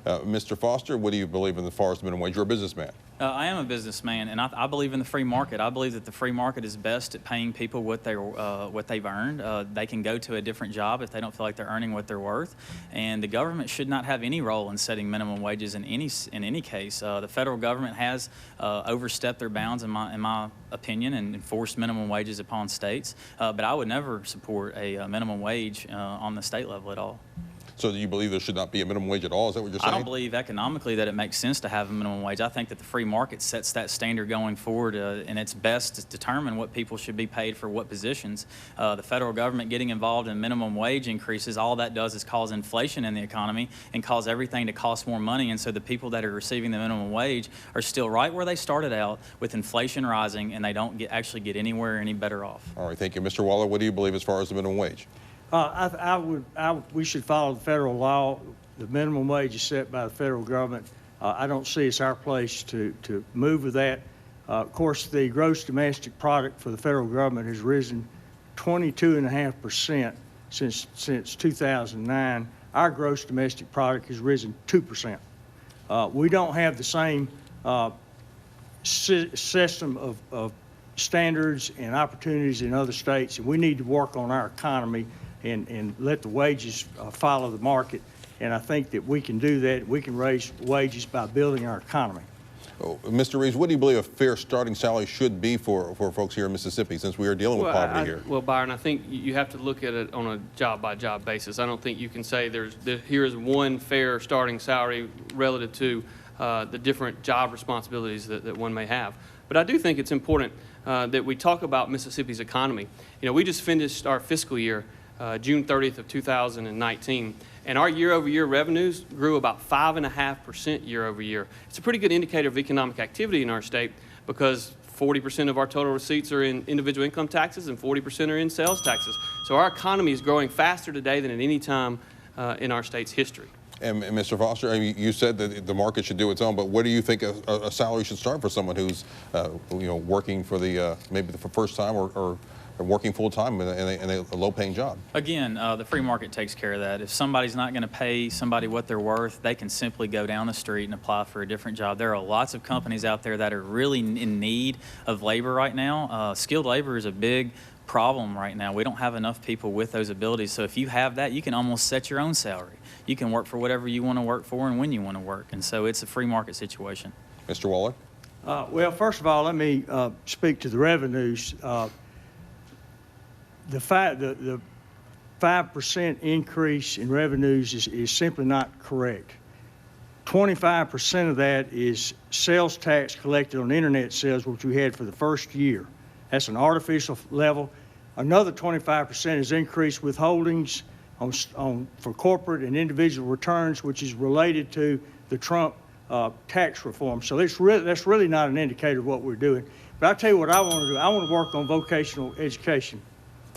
Mr. Foster, what do you believe in as far as minimum wage? You're a businessman. I am a businessman, and I believe in the free market. I believe that the free market is best at paying people what they've earned. They can go to a different job if they don't feel like they're earning what they're worth, and the government should not have any role in setting minimum wages in any case. The federal government has overstepped their bounds, in my opinion, and enforced minimum wages upon states. But I would never support a minimum wage on the state level at all. So do you believe there should not be a minimum wage at all? Is that what you're saying? I don't believe economically that it makes sense to have a minimum wage. I think that the free market sets that standard going forward, and it's best to determine what people should be paid for what positions. The federal government getting involved in minimum wage increases, all that does is cause inflation in the economy and cause everything to cost more money, and so the people that are receiving the minimum wage are still right where they started out with inflation rising, and they don't actually get anywhere any better off. All right, thank you. Mr. Waller, what do you believe as far as the minimum wage? We should follow the federal law. The minimum wage is set by the federal government. I don't see it's our place to move with that. Of course, the gross domestic product for the federal government has risen 22.5% since 2009. Our gross domestic product has risen 2%. We don't have the same system of standards and opportunities in other states, and we need to work on our economy and let the wages follow the market. And I think that we can do that. We can raise wages by building our economy. Mr. Reeves, what do you believe a fair starting salary should be for folks here in Mississippi, since we are dealing with poverty here? Well, Byron, I think you have to look at it on a job-by-job basis. I don't think you can say here is one fair starting salary relative to the different job responsibilities that one may have. But I do think it's important that we talk about Mississippi's economy. You know, we just finished our fiscal year, June 30th of 2019. And our year-over-year revenues grew about 5.5% year-over-year. It's a pretty good indicator of economic activity in our state because 40% of our total receipts are in individual income taxes and 40% are in sales taxes. So our economy is growing faster today than at any time in our state's history. And Mr. Foster, I mean, you said that the market should do its own, but where do you think a salary should start for someone who's, you know, working for the maybe the first time or working full time in a low-paying job? Again, the free market takes care of that. If somebody's not going to pay somebody what they're worth, they can simply go down the street and apply for a different job. There are lots of companies out there that are really in need of labor right now. Skilled labor is a big problem right now. We don't have enough people with those abilities. So if you have that, you can almost set your own salary. You can work for whatever you want to work for and when you want to work. And so it's a free market situation. Mr. Waller? Well, first of all, let me speak to the revenues. The 5% increase in revenues is simply not correct. 25% of that is sales tax collected on internet sales, which we had for the first year. That's an artificial level. Another 25% is increased withholdings for corporate and individual returns, which is related to the Trump tax reform. So that's really not an indicator of what we're doing. But I'll tell you what I want to do. I want to work on vocational education.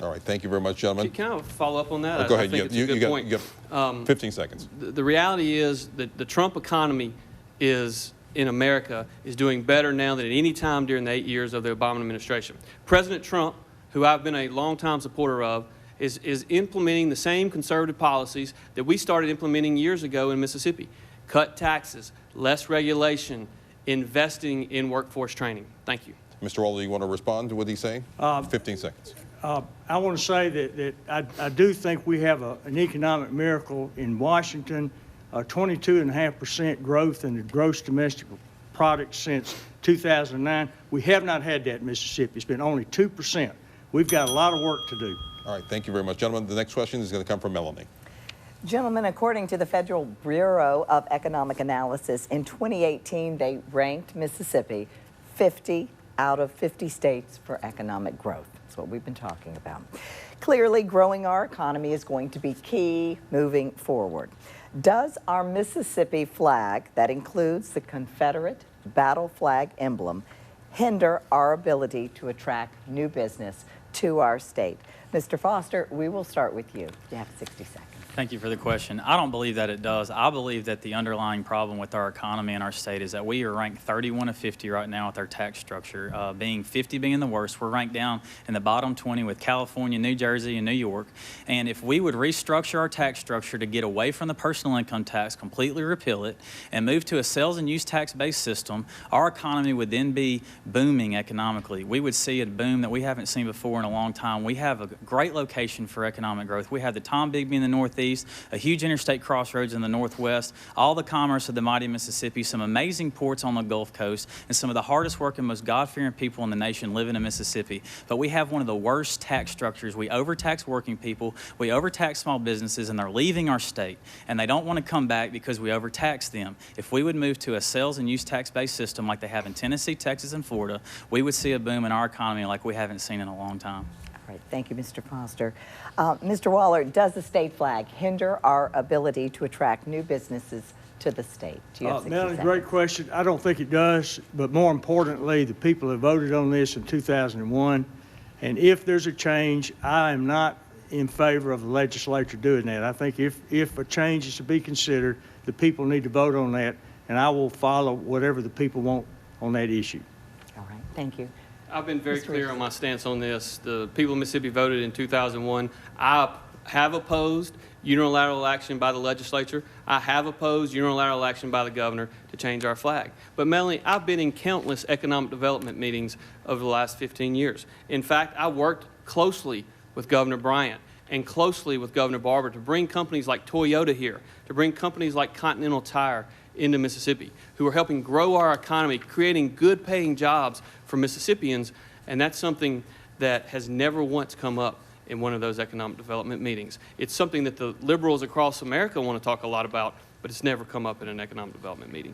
All right, thank you very much, gentlemen. Can I follow up on that? Go ahead. I think it's a good point. You got 15 seconds. The reality is that the Trump economy in America is doing better now than at any time during the 8 years of the Obama administration. President Trump, who I've been a longtime supporter of, is implementing the same conservative policies that we started implementing years ago in Mississippi. Cut taxes, less regulation, investing in workforce training. Thank you. Mr. Waller, you want to respond to what he's saying? 15 seconds. I want to say that I do think we have an economic miracle in Washington, 22.5% growth in the gross domestic product since 2009. We have not had that in Mississippi. It's been only 2%. We've got a lot of work to do. All right, thank you very much, gentlemen. The next question is going to come from Melanie. Gentlemen, according to the Federal Bureau of Economic Analysis, in 2018, they ranked Mississippi 50 out of 50 states for economic growth. That's what we've been talking about. Clearly, growing our economy is going to be key moving forward. Does our Mississippi flag, that includes the Confederate battle flag emblem, hinder our ability to attract new business to our state? Mr. Foster, we will start with you. You have 60 seconds. Thank you for the question. I don't believe that it does. I believe that the underlying problem with our economy and our state is that we are ranked 31 of 50 right now with our tax structure, being 50 being the worst. We're ranked down in the bottom 20 with California, New Jersey, and New York. And if we would restructure our tax structure to get away from the personal income tax, completely repeal it, and move to a sales and use tax-based system, our economy would then be booming economically. We would see a boom that we haven't seen before in a long time. We have a great location for economic growth. We have the Tom Bigby in the Northeast, a huge interstate crossroads in the Northwest, all the commerce of the mighty Mississippi, some amazing ports on the Gulf Coast, and some of the hardest working, most God-fearing people in the nation living in Mississippi. But we have one of the worst tax structures. We overtax working people, we overtax small businesses, and they're leaving our state. And they don't want to come back because we overtax them. If we would move to a sales and use tax-based system like they have in Tennessee, Texas, and Florida, we would see a boom in our economy like we haven't seen in a long time. All right, thank you, Mr. Foster. Mr. Waller, does the state flag hinder our ability to attract new businesses to the state? Do you have 60 Melanie, seconds? great question. I don't think it does, but more importantly, the people have voted on this in 2001, and if there's a change, I am not in favor of the legislature doing that. I think if a change is to be considered, the people need to vote on that, and I will follow whatever the people want on that issue. All right, thank you. I've been very clear on my stance on this. The people of Mississippi voted in 2001. I have opposed unilateral action by the legislature. I have opposed unilateral action by the governor to change our flag. But Melanie, I've been in countless economic development meetings over the last 15 years. In fact, I worked closely with Governor Bryant and closely with Governor Barber to bring companies like Toyota here, to bring companies like Continental Tire into Mississippi, who are helping grow our economy, creating good paying jobs for Mississippians, and that's something that has never once come up in one of those economic development meetings. It's something that the liberals across America want to talk a lot about, but it's never come up in an economic development meeting.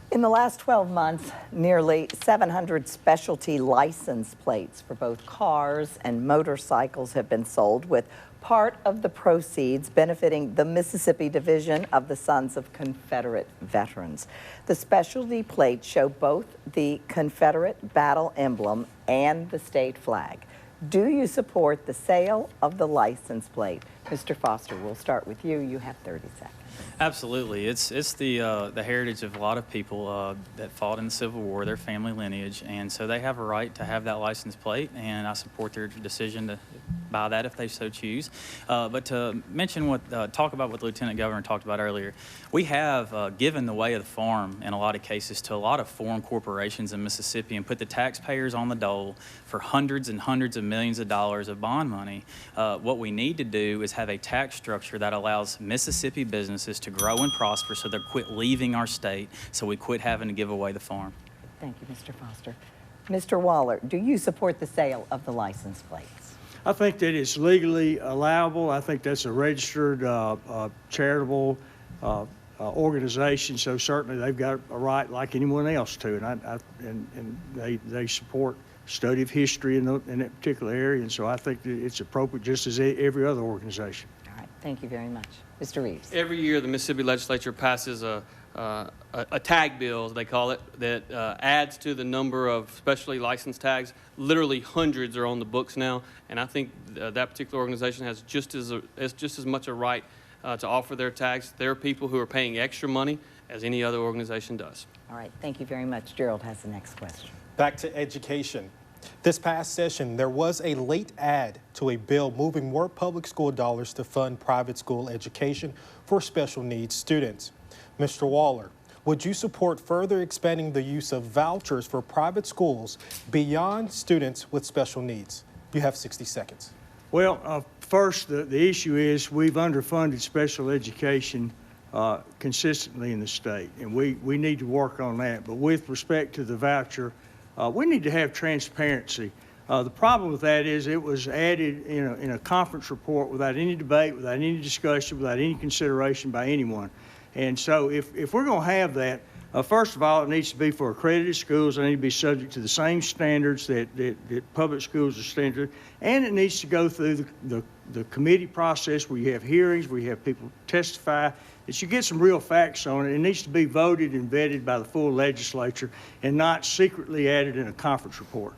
In the last 12 months, nearly 700 specialty license plates for both cars and motorcycles have been sold, with part of the proceeds benefiting the Mississippi Division of the Sons of Confederate Veterans. The specialty plates show both the Confederate battle emblem and the state flag. Do you support the sale of the license plate? Mr. Foster, we'll start with you. You have 30 seconds. Absolutely. It's the heritage of a lot of people that fought in the Civil War, their family lineage, and so they have a right to have that license plate, and I support their decision to buy that if they so choose. But to mention talk about what the Lieutenant Governor talked about earlier, we have given the way of the farm in a lot of cases to a lot of foreign corporations in Mississippi and put the taxpayers on the dole for hundreds and hundreds of millions of dollars of bond money. What we need to do is have a tax structure that allows Mississippi businesses to grow and prosper, so they quit leaving our state, so we quit having to give away the farm. Thank you, Mr. Foster. Mr. Waller, do you support the sale of the license plates? I think that it's legally allowable. I think that's a registered charitable organization, so certainly they've got a right like anyone else to, and they support study of history in that particular area, and so I think that it's appropriate just as every other organization. All right, thank you very much. Mr. Reeves. Every year, the Mississippi Legislature passes a tag bill, as they call it, that adds to the number of specially licensed tags. Literally hundreds are on the books now, and I think that particular organization has just as much a right to offer their tags. There are people who are paying extra money as any other organization does. All right, thank you very much. Gerald has the next question. Back to education. This past session, there was a late add to a bill moving more public school dollars to fund private school education for special needs students. Mr. Waller, would you support further expanding the use of vouchers for private schools beyond students with special needs? You have 60 seconds. Well, first, the issue is we've underfunded special education consistently in the state, and we need to work on that. But with respect to the voucher, we need to have transparency. The problem with that is it was added in a conference report without any debate, without any discussion, without any consideration by anyone. And so if we're going to have that, first of all, it needs to be for accredited schools. They need to be subject to the same standards that public schools are standard. And it needs to go through the committee process where you have hearings, where you have people testify. It should get some real facts on it. It needs to be voted and vetted by the full legislature and not secretly added in a conference report.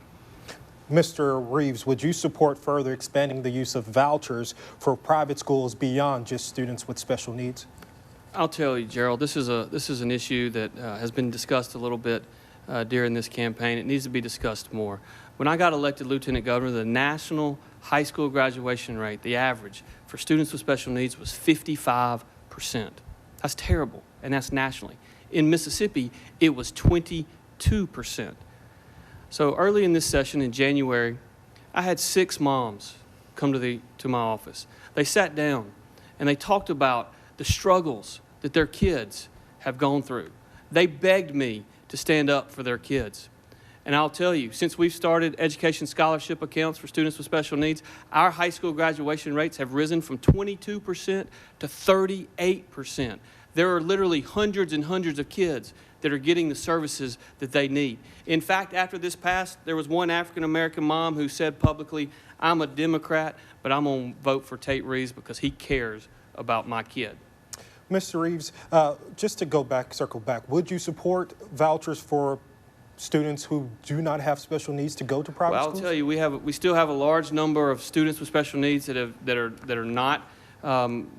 Mr. Reeves, would you support further expanding the use of vouchers for private schools beyond just students with special needs? I'll tell you, Gerald, this is an issue that has been discussed a little bit during this campaign. It needs to be discussed more. When I got elected Lieutenant Governor, the national high school graduation rate, the average for students with special needs, was 55%. That's terrible, and that's nationally. In Mississippi, it was 22%. So early in this session in January, I had 6 moms come to my office. They sat down and they talked about the struggles that their kids have gone through. They begged me to stand up for their kids. And I'll tell you, since we've started education scholarship accounts for students with special needs, our high school graduation rates have risen from 22% to 38%. There are literally hundreds and hundreds of kids that are getting the services that they need. In fact, after this passed, there was one African-American mom who said publicly, "I'm a Democrat, but I'm going to vote for Tate Reeves because he cares about my kid." Mr. Reeves, just to circle back, would you support vouchers for students who do not have special needs to go to private schools? I'll tell you, we still have a large number of students with special needs that are not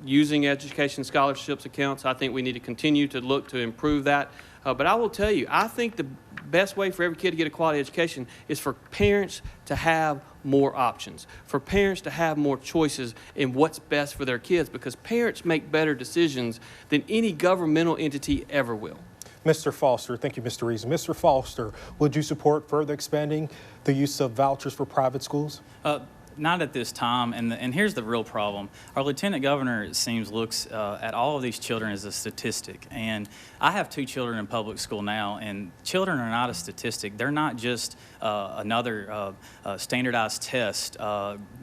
using education scholarships accounts. I think we need to continue to look to improve that. But I will tell you, I think the best way for every kid to get a quality education is for parents to have more options, for parents to have more choices in what's best for their kids, because parents make better decisions than any governmental entity ever will. Mr. Foster, thank you, Mr. Reeves. Mr. Foster, would you support further expanding the use of vouchers for private schools? Not at this time, and here's the real problem. Our lieutenant governor, it seems, looks at all of these children as a statistic. And I have 2 children in public school now, and children are not a statistic. They're not just another standardized test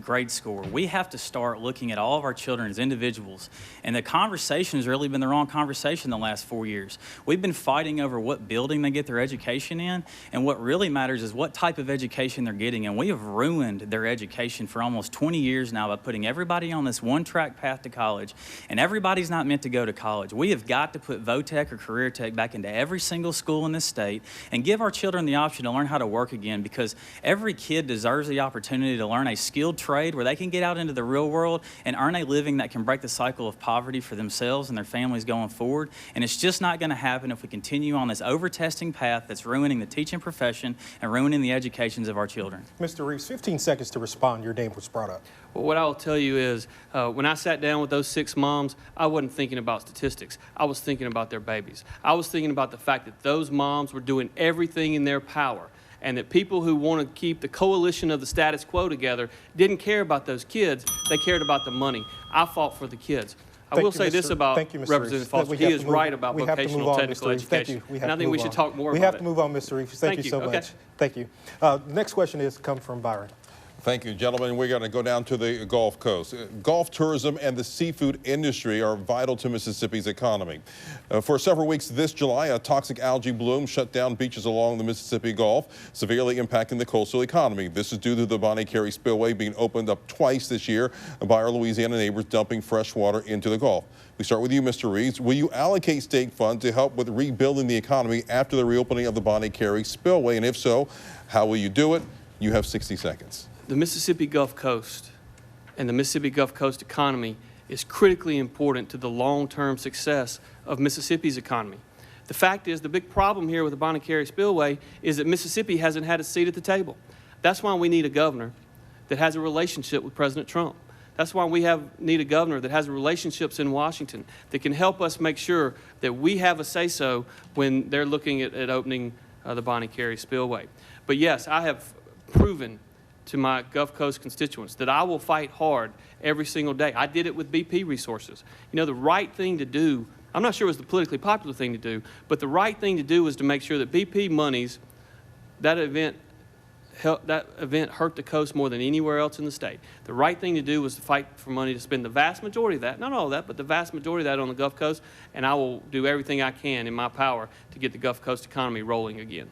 grade score. We have to start looking at all of our children as individuals. And the conversation has really been the wrong conversation the last 4 years. We've been fighting over what building they get their education in, and what really matters is what type of education they're getting. And we have ruined their education for almost 20 years now by putting everybody on this one-track path to college, and everybody's not meant to go to college. We have got to put VOTEC or Career Tech back into every single school in this state and give our children the option to learn how to work again, because every kid deserves the opportunity to learn a skilled trade where they can get out into the real world and earn a living that can break the cycle of poverty for themselves and their families going forward. And it's just not going to happen if we continue on this over-testing path that's ruining the teaching profession and ruining the educations of our children. Mr. Reeves, 15 seconds to respond. Your name was brought up. Well, what I'll tell you is when I sat down with those 6 moms, I wasn't thinking about statistics. I was thinking about their babies. I was thinking about the fact that those moms were doing everything in their power, and that people who want to keep the coalition of the status quo together didn't care about those kids. They cared about the money. I fought for the kids. I will say this about Representative Foster. He is right about vocational technical education. And I think we should talk more about it. We have to move on, Mr. Reeves. Thank you so much. Thank you. The next question is come from Byron. Thank you, gentlemen. We're going to go down to the Gulf Coast. Gulf tourism and the seafood industry are vital to Mississippi's economy. For several weeks this July, a toxic algae bloom shut down beaches along the Mississippi Gulf, severely impacting the coastal economy. This is due to the Bonnie Carey Spillway being opened up twice this year by our Louisiana neighbors dumping fresh water into the Gulf. We start with you, Mr. Reeves. Will you allocate state funds to help with rebuilding the economy after the reopening of the Bonnie Carey Spillway? And if so, how will you do it? You have 60 seconds. The Mississippi Gulf Coast and the Mississippi Gulf Coast economy is critically important to the long-term success of Mississippi's economy. The fact is, the big problem here with the Bonnie Carey Spillway is that Mississippi hasn't had a seat at the table. That's why we need a governor that has a relationship with President Trump. That's why we need a governor that has relationships in Washington that can help us make sure that we have a say-so when they're looking at opening the Bonnie Carey Spillway. But yes, I have proven to my Gulf Coast constituents that I will fight hard every single day. I did it with BP resources. You know, the right thing to do, I'm not sure it was the politically popular thing to do, but the right thing to do was to make sure that BP monies, that event hurt the coast more than anywhere else in the state. The right thing to do was to fight for money to spend the vast majority of that, not all of that, but the vast majority of that on the Gulf Coast, and I will do everything I can in my power to get the Gulf Coast economy rolling again.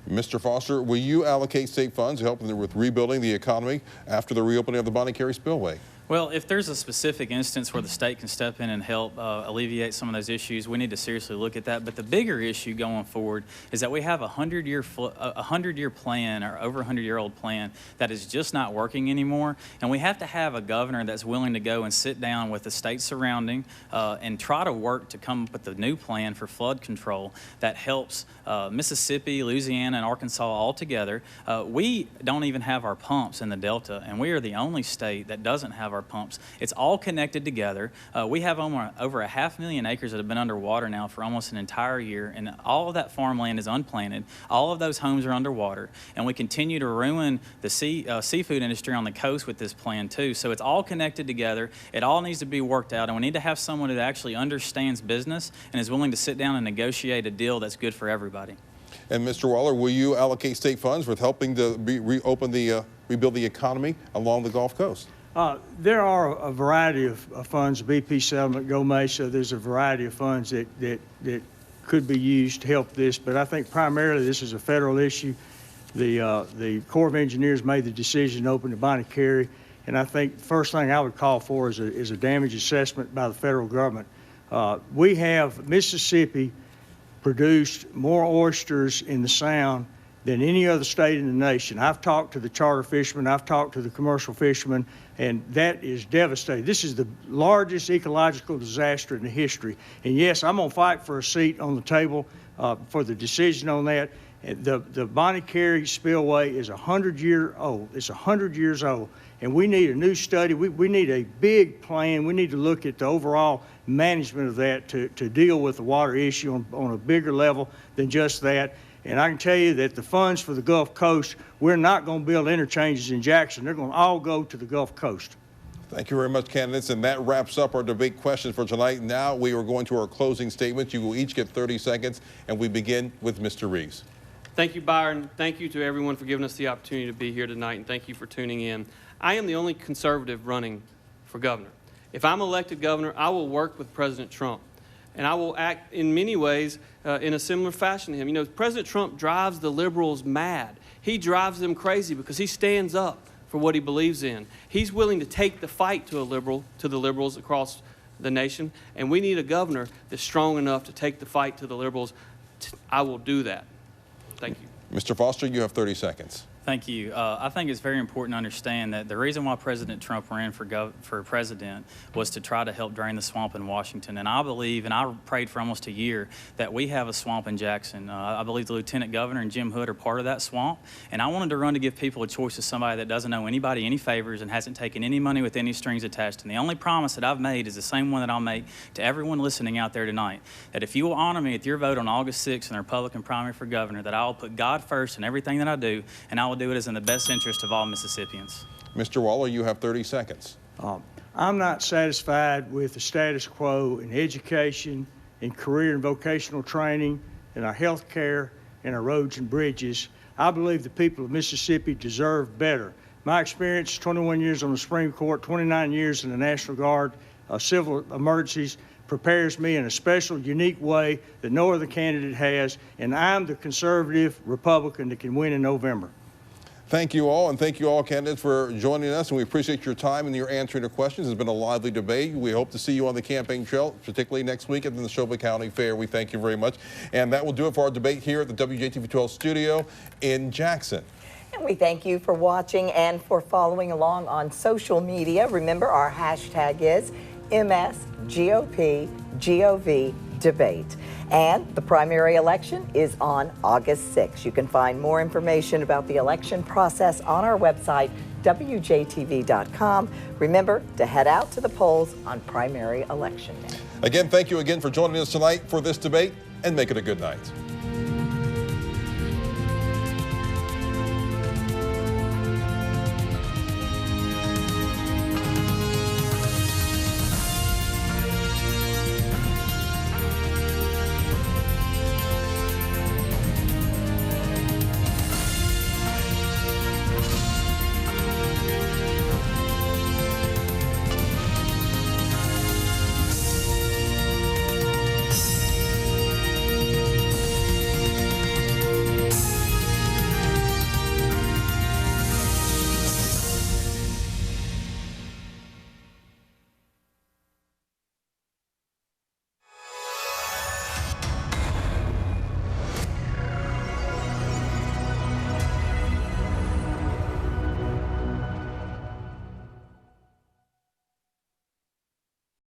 Mr. Foster, will you allocate state funds to help with rebuilding the economy after the reopening of the Bonnie Carey Spillway? Well, if there's a specific instance where the state can step in and help alleviate some of those issues, we need to seriously look at that. But the bigger issue going forward is that we have a 100-year plan, or over 100-year-old plan, that is just not working anymore. And we have to have a governor that's willing to go and sit down with the states surrounding and try to work to come up with a new plan for flood control that helps Mississippi, Louisiana, and Arkansas all together. We don't even have our pumps in the Delta, and we are the only state that doesn't have our pumps. It's all connected together. We have over 500,000 acres that have been underwater now for almost an entire year, and all of that farmland is unplanted. All of those homes are underwater, and we continue to ruin the seafood industry on the coast with this plan too. So it's all connected together. It all needs to be worked out, and we need to have someone that actually understands business and is willing to sit down and negotiate a deal that's good for everybody. And Mr. Waller, will you allocate state funds with helping to rebuild the economy along the Gulf Coast? There are a variety of funds, BP settlement, Go Mesa. There's a variety of funds that could be used to help this, but I think primarily this is a federal issue. The Corps of Engineers made the decision to open the Bonnie Carey, and I think the first thing I would call for is a damage assessment by the federal government. We have Mississippi produced more oysters in the Sound than any other state in the nation. I've talked to the charter fishermen, I've talked to the commercial fishermen, and that is devastating. This is the largest ecological disaster in the history. And yes, I'm gonna fight for a seat on the table for the decision on that. The Bonnie Carey Spillway is 100 years old. It's 100 years old. And we need a new study. We need a big plan. We need to look at the overall management of that to deal with the water issue on a bigger level than just that. And I can tell you that the funds for the Gulf Coast, we're not going to build interchanges in Jackson. They're going to all go to the Gulf Coast. Thank you very much, candidates. And that wraps up our debate questions for tonight. Now we are going to our closing statements. You will each get 30 seconds, and we begin with Mr. Reeves. Thank you, Byron. Thank you to everyone for giving us the opportunity to be here tonight, and thank you for tuning in. I am the only conservative running for governor. If I'm elected governor, I will work with President Trump, and I will act in many ways in a similar fashion to him. You know, President Trump drives the liberals mad. He drives them crazy because he stands up for what he believes in. He's willing to take the fight to the liberals across the nation, and we need a governor that's strong enough to take the fight to the liberals. I will do that. Thank you. Mr. Foster, you have 30 seconds. Thank you. I think it's very important to understand that the reason why President Trump ran for president was to try to help drain the swamp in Washington. And I believe, and I prayed for almost a year, that we have a swamp in Jackson. I believe the Lieutenant Governor and Jim Hood are part of that swamp. And I wanted to run to give people a choice of somebody that doesn't owe anybody any favors and hasn't taken any money with any strings attached. And the only promise that I've made is the same one that I'll make to everyone listening out there tonight, that if you will honor me with your vote on August 6th in the Republican primary for governor, that I will put God first in everything that I do, and I will do it as in the best interest of all Mississippians. Mr. Waller, you have 30 seconds. I'm not satisfied with the status quo in education, in career and vocational training, in our health care, in our roads and bridges. I believe the people of Mississippi deserve better. My experience, 21 years on the Supreme Court, 29 years in the National Guard, civil emergencies, prepares me in a special, unique way that no other candidate has, and I'm the conservative Republican that can win in November. Thank you all, and thank you all, candidates, for joining us, and we appreciate your time and your answering the questions. It's been a lively debate. We hope to see you on the campaign trail, particularly next week at the Neshoba County Fair. We thank you very much. And that will do it for our debate here at the WJTV 12 studio in Jackson. And we thank you for watching and for following along on social media. Remember, our hashtag is MSGOPGOV debate. And the primary election is on August 6th. You can find more information about the election process on our website, WJTV.com. Remember to head out to the polls on primary election day. Again, thank you again for joining us tonight for this debate, and make it a good night.